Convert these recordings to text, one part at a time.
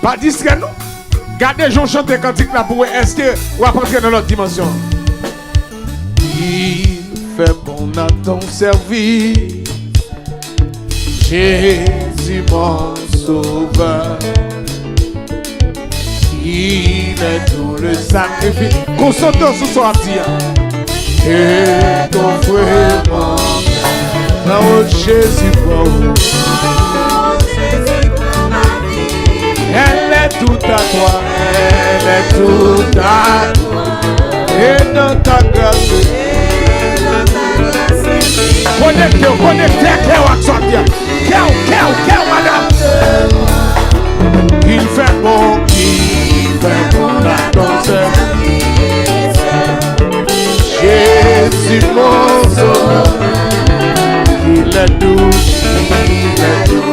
Pas discret, non? Gardez, j'en chante des cantiques là pour est-ce que vous allez entrer dans l'autre dimension? Il fait bon à ton service, Jésus mon sauveur. Il est tout le sacrifice. Concentrons sur son artille. Et ton vraiment. Oh Jésus pour vous. Elle est toute à toi. Elle est toute à toi. Et dans ta grâce. Connectez, cœur à ça. Cœur, madame. Il fait bon, la danse. Jésus mon sauveur. Il est doux,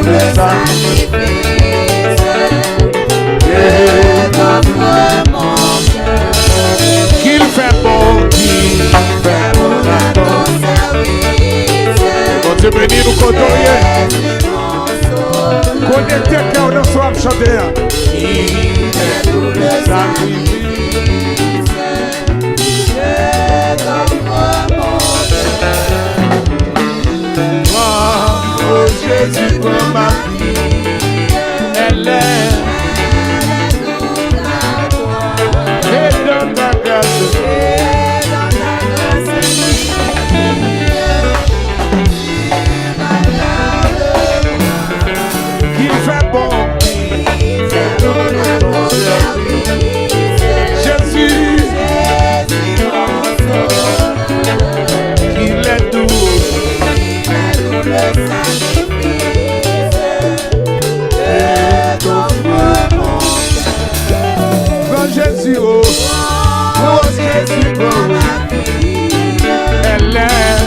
le sacrifice. Et notre mon cœur. Qu'il fait bon, la danse. Bon Dieu béni nous côtoyer. Connectez cœur dans son chanter. Il est tout le sacrifice. Oh Jésus pour ma vie. Elle est et dans ta grâce. Qu'il fait bon. Jésus, il est doux. Grand Jésus, oh Jésus, oh, elle est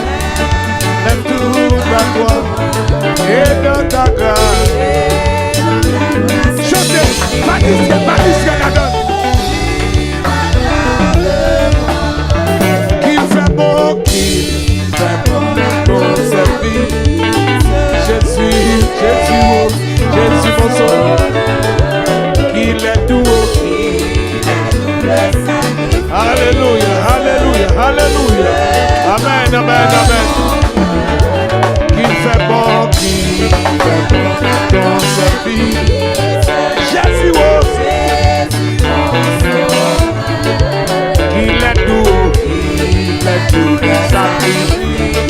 tout à toi et dans ta grâce. Chantez, pas disque la donne. Qu'il fait bon ton service. Jésus, mon sauveur. Qu'il est doux. Alléluia. Amen. Qu'il fait bon ton service. Jésus, qu'il est doux, le sacrifice.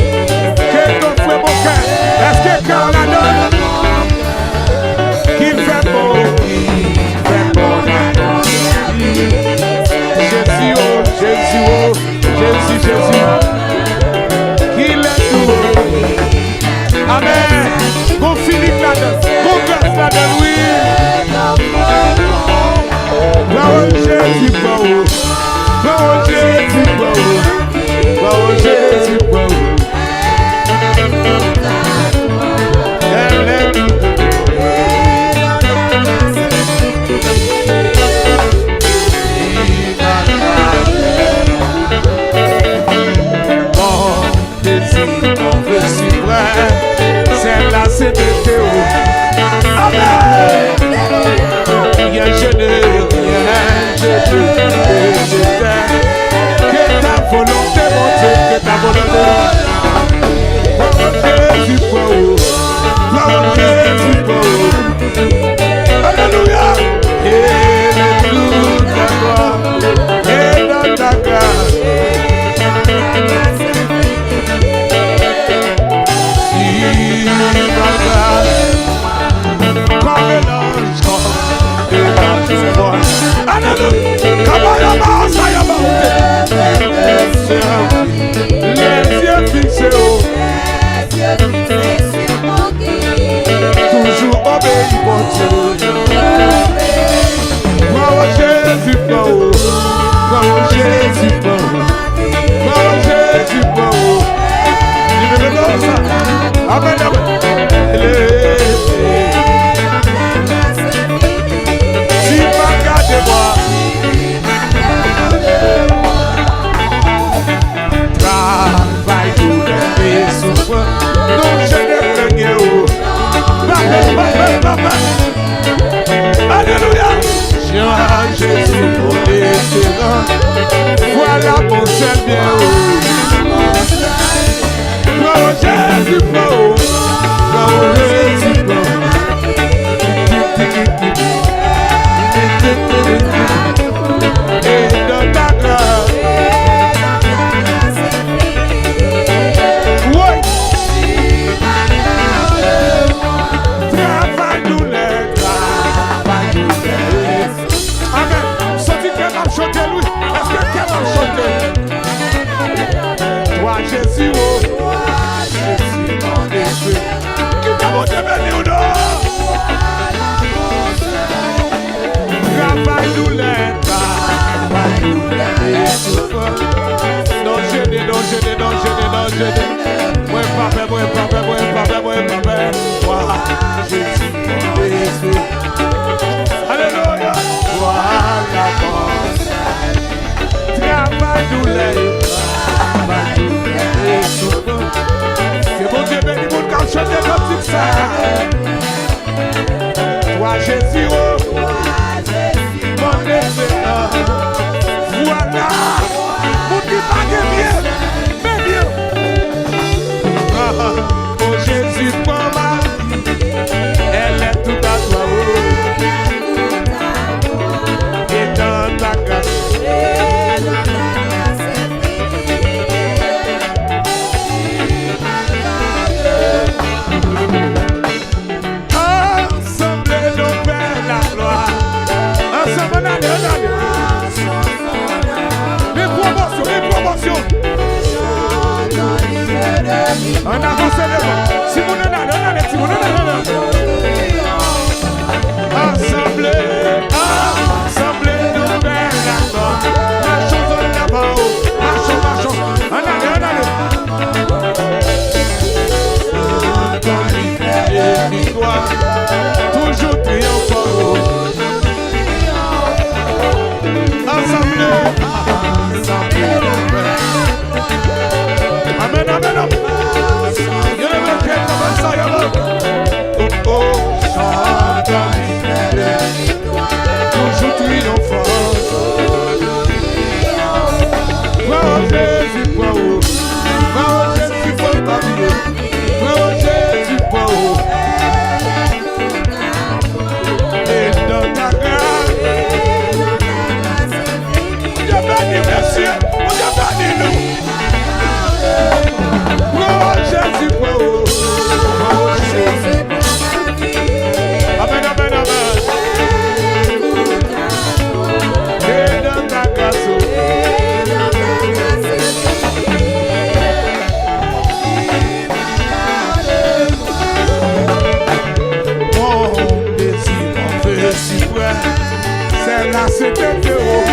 Quel ton fouet mon cœur? Est-ce que cœur la donne? Qu'il fait bon la danse. Jésus, Jésus, qu'il Voilà mon seul bien. Oh Jésus, oh Jésus, et dans ta grâce, oui, travaille-nous les. Amen. Senti qu'elle m'a chanté, lui. Est-ce que qu'elle m'a chanté? Toi, Jésus, oh. Jésus, mon Dieu. Qui t'a monté béni ou non? Travaille-nous les. Non, gêné, non, gêné, non, gêné, non, gêné. Moi, papa, moi, papa, moi, papa, moi, papa. Toi, Jésus, mon Dieu. Alléluia. Voilà mon travaille-nous les. C'est bon Dieu béni pour quand chanter comme ça. Toi Jésus, oh, mon Espérant. Voilà, mon Dieu pas bien, mais bien. Oh Jésus, maman, elle est tout à toi, oh. Et dans ta grâce. On avance devant. Si vous n'en avez, si vous n'en avez. Assemblée, assemblée, nous faire la gloire. Marchons en avant, marchons, marchons. On allez. Dans l'hiver et victoire, toujours triomphant. Assemblée, assemblée, nous faire. Amen, amen, amen. Oh, chante toujours triomphant. Oh Jésus, oh Jésus, oh Jésus, et dans ta grâce, Dieu bénit, merci, Dieu bénit nous. Oh Jésus, oh Jésus. Amen, amen, amen. Et dans ta grâce, mon désir, mon feu si près, c'est la cité de haut.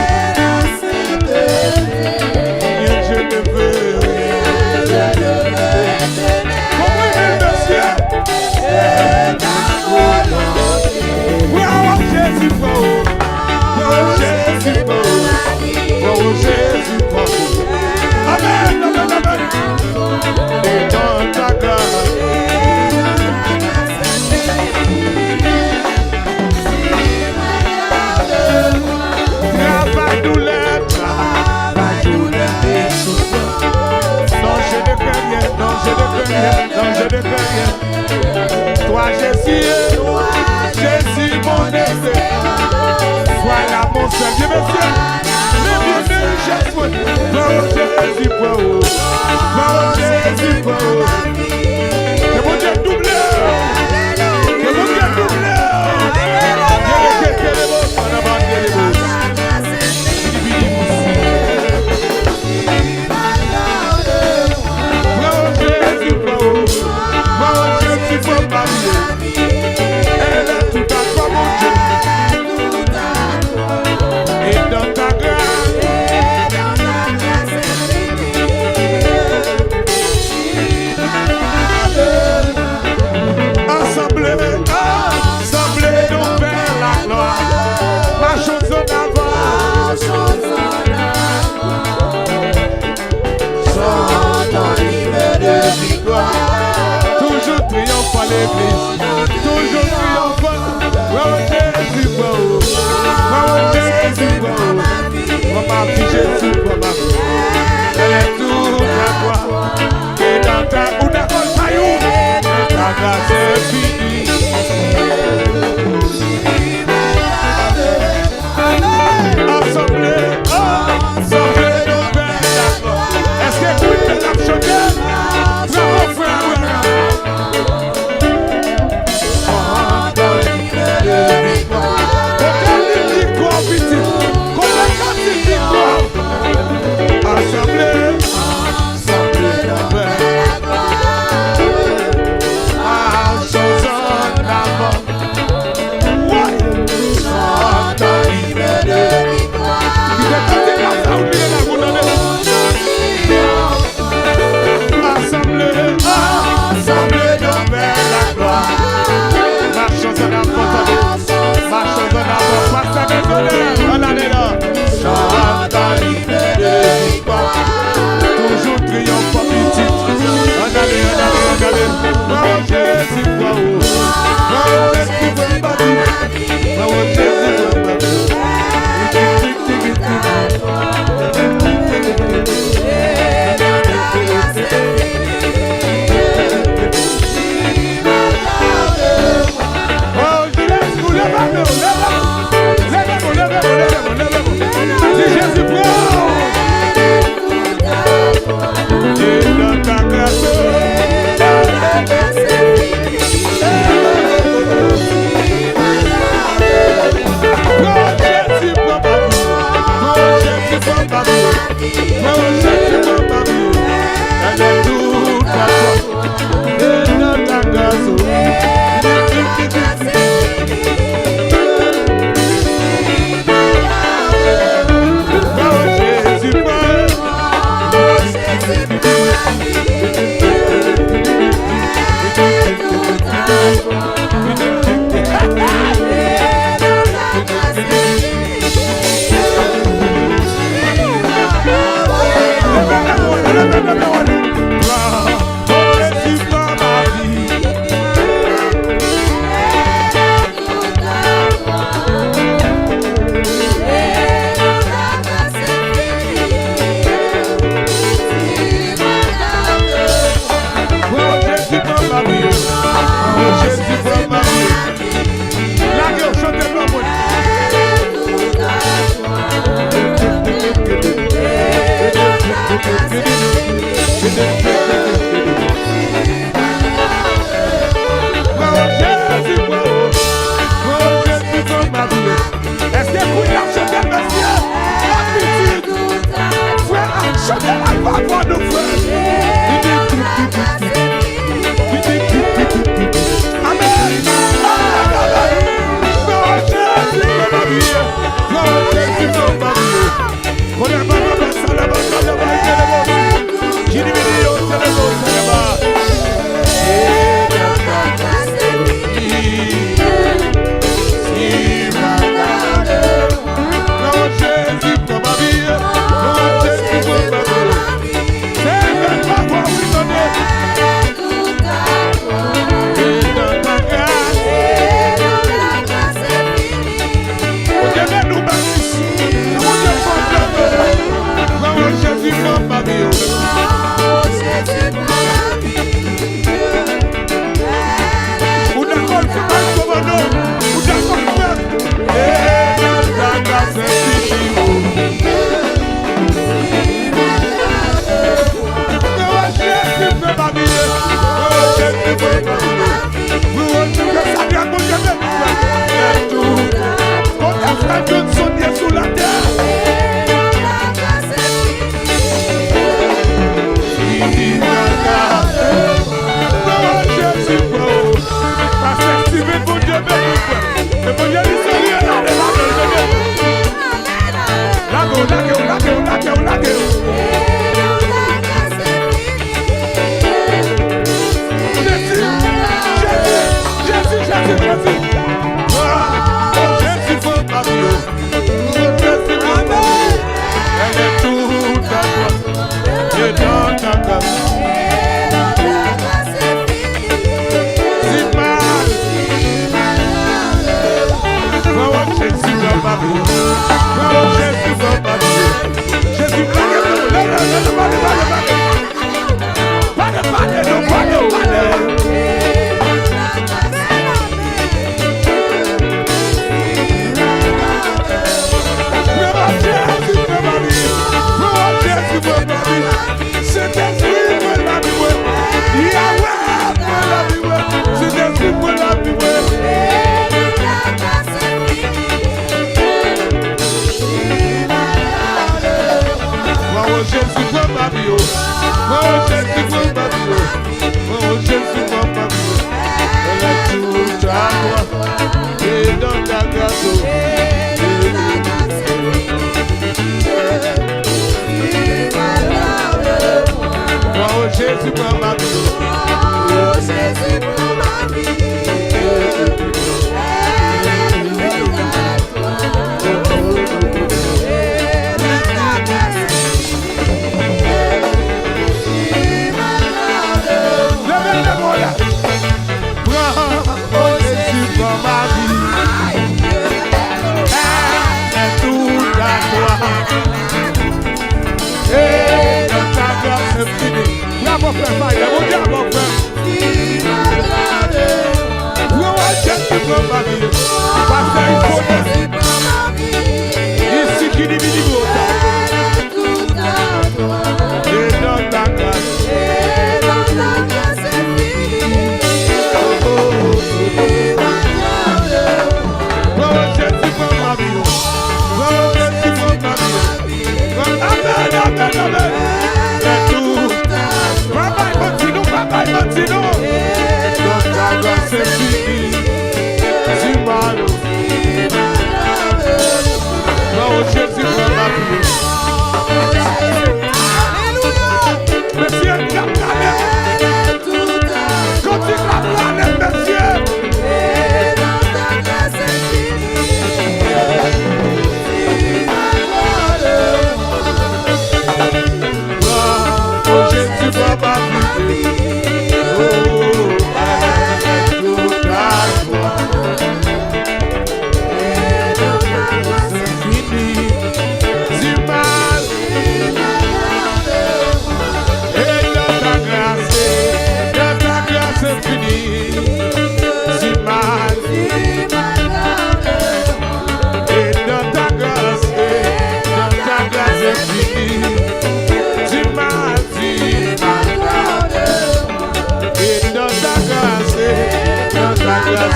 Jésus, prends ma vie. Oh Jésus, prends ma vie. Oh Jésus, prends ma vie. Elle est toute à toi. Et dans ta grâce. Oh Jésus, prends ma vie. Oh Jésus, prends ma vie. Mon frère, mon Dieu, mon frère. Oui, Jésus prend ma vie. Parce qu'il faut ici qui divise et dans ta grâce. Oh, Jésus prend ma vie. Oh, Jésus prend ma vie. Amen, amen, amen. Maintenant, dans ta grâce c'est fini. Si mal, oh Jésus prend ma vie. Monsieur, clap la main. Quand tu clapes la main, monsieur. Dans ta grâce c'est fini. Oh Jésus prend ma vie.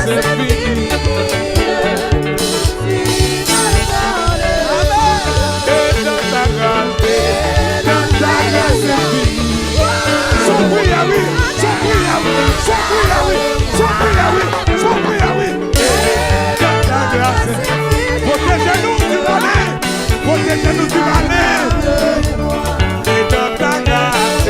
C'est fini. Et dans ta grâce c'est fini. Son prière, oui, son prière, oui, son prière, oui, son prière, oui, son prière, oui. Et dans ta grâce, protégez-nous du malin, protégez-nous du malin. Et dans ta grâce,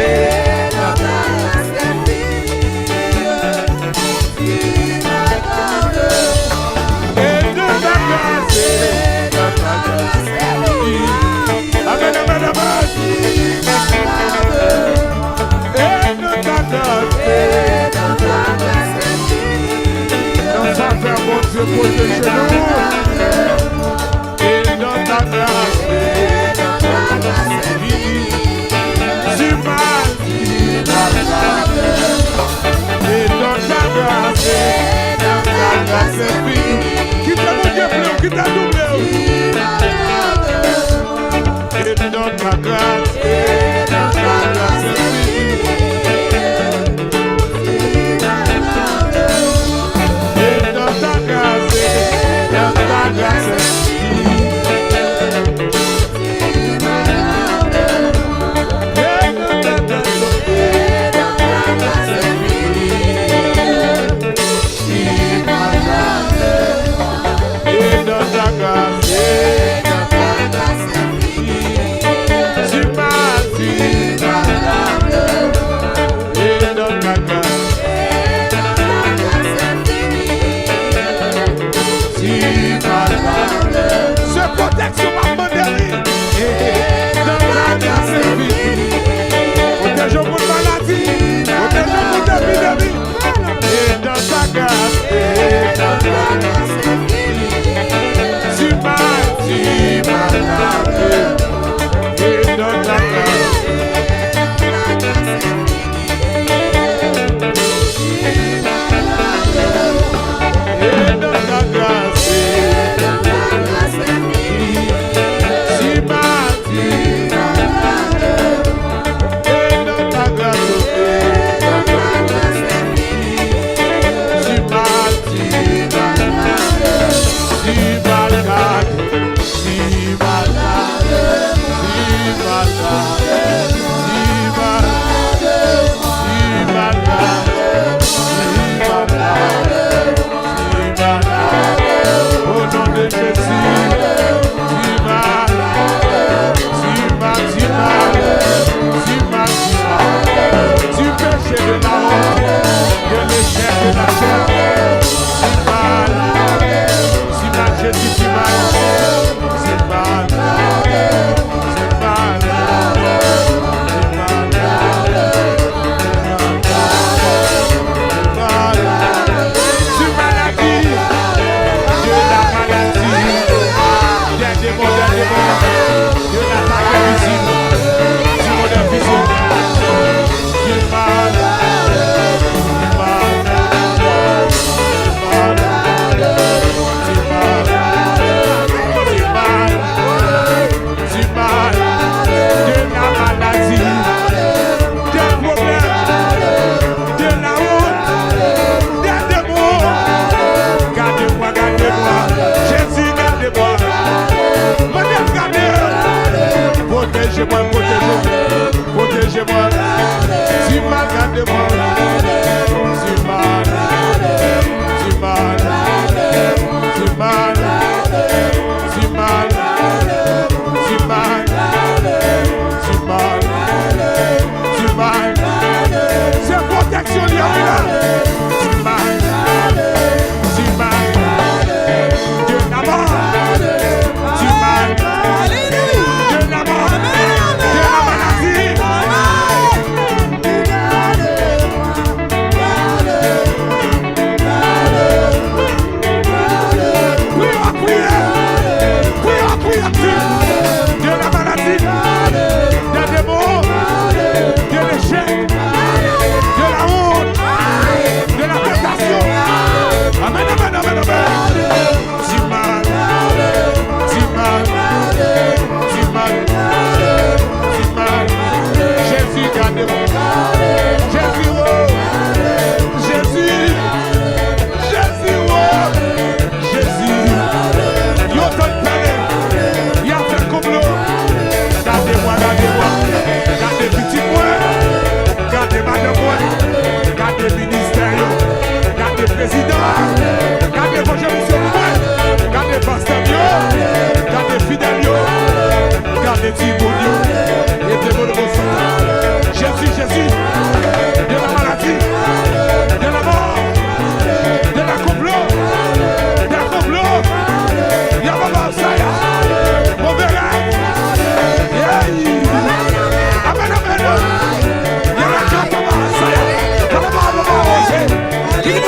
Si malade, protégez-moi. Si mal, gardez-moi. Si mal, si mal, si mal, si mal, si mal, si mal, si mal. C'est protection, il y a là. Si mal, si mal, Dieu d'abord. Si mal, Dieu d'abord. Dieu la maladie. Dieu la maladie, des démons, de l'échec, de la honte, de la tentation. Amen, amen, amen, amen. Si mal, si mal, si mal, si mal. Jésus, gardez-moi. Jésus, oh, Jésus, Jésus, oh, Jésus. Yo t'en parle, y a fait comme l'eau. Gardez-moi, gardez-moi. Gardez petit moi, gardez madame moi, gardez ministère, gardez président, gardez évangéliste moi, gardez pasteur yo, gardez fidèle yo, gardez Timothée et démon de vos Jésus, Jésus, de la maladie, de la mort, de la complot, y a pas ça ya, mauvais gars, amen, amen, y a la carte ça ya, qui nous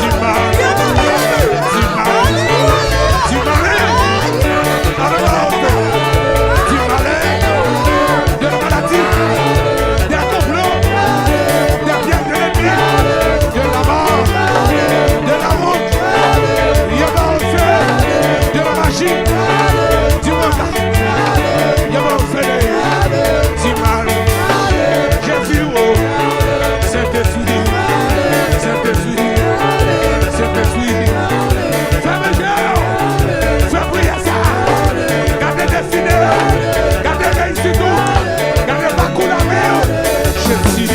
si mal, si mal, si malin, si malin, de la maladie, des complots, des biens de l'ennemi, de la mort, de la honte, y a pas de la magie, du monde, y a pas si mal, Jésus, oh, Saint-Esprit, Saint-Esprit, Saint-Esprit, fais meilleur, fais prier ça, gardez destiné, gardez réussite, gardez pas coup la mer, Jésus,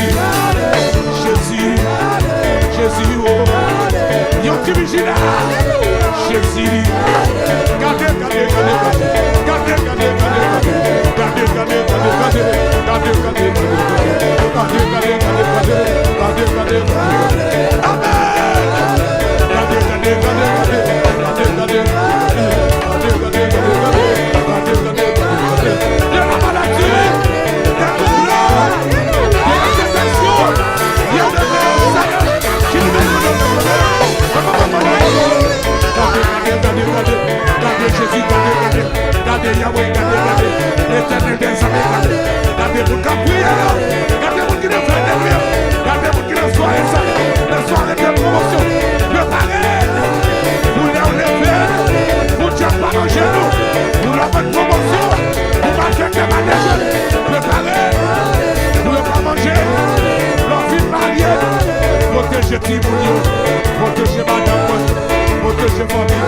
Jésus, Jésus, oh, yon qui vigile, Jésus, gardez, gardez, gardez, gardez, gardez, gardez, gardez, Gardez Yahweh, gardez l'éternel des armées, gardez pour qu'à prier, gardez pour qui ne fait des rires, gardez pour qui ne soit les soirées de promotion, préparez, vous les enlevez, vous ne pas nos genoux, vous la faites promotion, vous marchez des manèges, préparez, vous ne pas manger, leur vie mariée, protégez Timothée, protégez madame, protégez famille,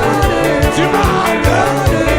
tu m'as